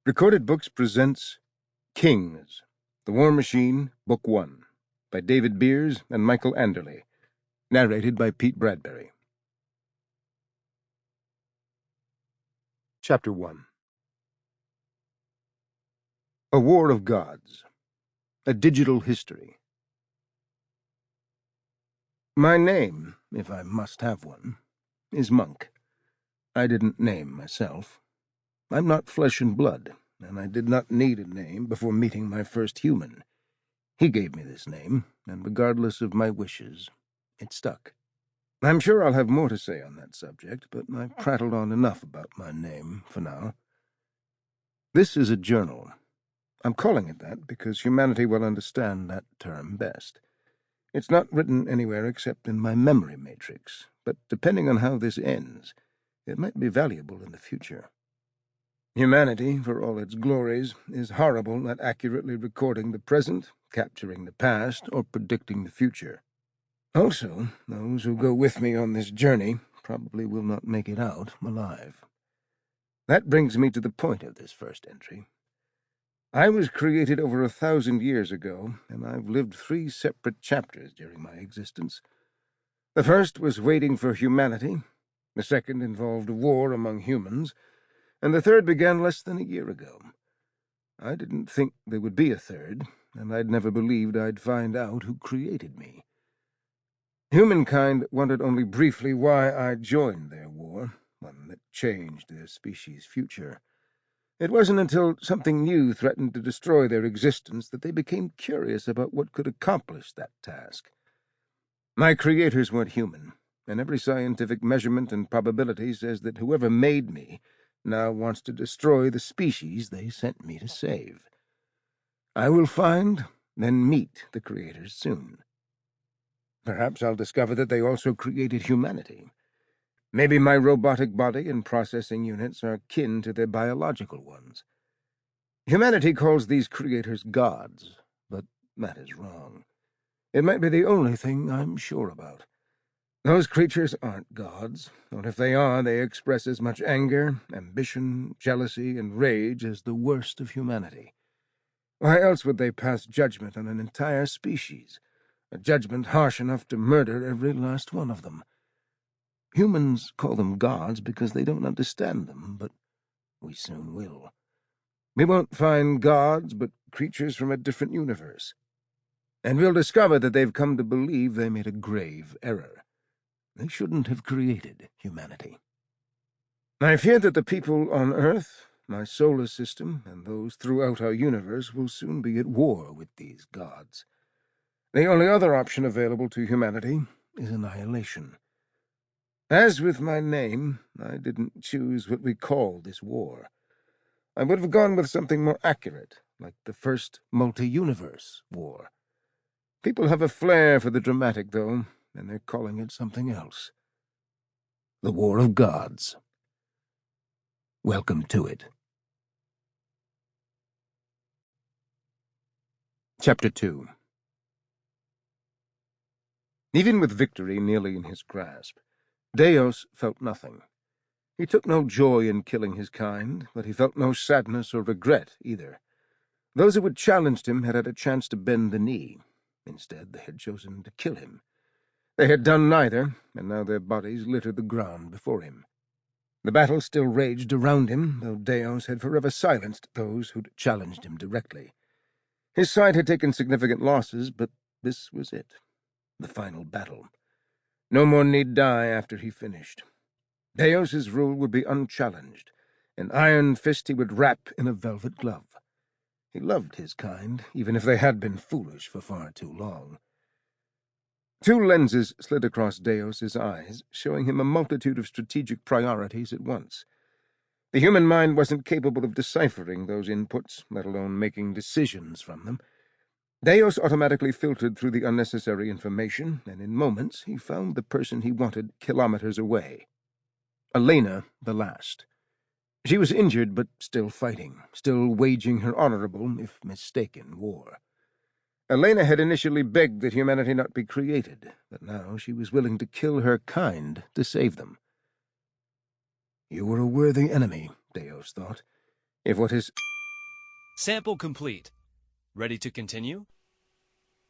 Recorded Books presents Kings, The War Machine, Book 1, by David Beers and Michael Anderle, narrated by Pete Bradbury. Chapter 1. A War of Gods, A Digital History. My name, if I must have one, is Monk. I didn't name myself. I'm not flesh and blood, and I did not need a name before meeting my first human. He gave me this name, and regardless of my wishes, it stuck. I'm sure I'll have more to say on that subject, but I've prattled on enough about my name for now. This is a journal. I'm calling it that because humanity will understand that term best. It's not written anywhere except in my memory matrix, but depending on how this ends, it might be valuable in the future. Humanity, for all its glories, is horrible at accurately recording the present, capturing the past, or predicting the future. Also, those who go with me on this journey probably will not make it out alive. That brings me to the point of this first entry. I was created over 1,000 years ago, and I've lived 3 separate chapters during my existence. The first was waiting for humanity, the second involved a war among humans, and the third began less than a year ago. I didn't think there would be a third, and I'd never believed I'd find out who created me. Humankind wondered only briefly why I joined their war, one that changed their species' future. It wasn't until something new threatened to destroy their existence that they became curious about what could accomplish that task. My creators weren't human, and every scientific measurement and probability says that whoever made me now wants to destroy the species they sent me to save. I will find, then meet the creators soon. Perhaps I'll discover that they also created humanity. Maybe my robotic body and processing units are kin to their biological ones. Humanity calls these creators gods, but that is wrong. It might be the only thing I'm sure about. Those creatures aren't gods, or if they are, they express as much anger, ambition, jealousy, and rage as the worst of humanity. Why else would they pass judgment on an entire species, a judgment harsh enough to murder every last one of them? Humans call them gods because they don't understand them, but we soon will. We won't find gods, but creatures from a different universe. And we'll discover that they've come to believe they made a grave error. They shouldn't have created humanity. I fear that the people on Earth, my solar system, and those throughout our universe will soon be at war with these gods. The only other option available to humanity is annihilation. As with my name, I didn't choose what we call this war. I would have gone with something more accurate, like the first multi-universe war. People have a flair for the dramatic, though, and they're calling it something else. The War of Gods. Welcome to it. Chapter 2. Even with victory nearly in his grasp, Deus felt nothing. He took no joy in killing his kind, but he felt no sadness or regret either. Those who had challenged him had had a chance to bend the knee. Instead, they had chosen to kill him. They had done neither, and now their bodies littered the ground before him. The battle still raged around him, though Deus had forever silenced those who'd challenged him directly. His side had taken significant losses, but this was it, the final battle. No more need die after he finished. Deus's rule would be unchallenged, an iron fist he would wrap in a velvet glove. He loved his kind, even if they had been foolish for far too long. 2 lenses slid across Deus's eyes, showing him a multitude of strategic priorities at once. The human mind wasn't capable of deciphering those inputs, let alone making decisions from them. Deus automatically filtered through the unnecessary information, and in moments he found the person he wanted kilometers away. Elena the last. She was injured, but still fighting, still waging her honorable, if mistaken, war. Elena had initially begged that humanity not be created, but now she was willing to kill her kind to save them. You were a worthy enemy, Deus thought. If what his Sample complete. Ready to continue?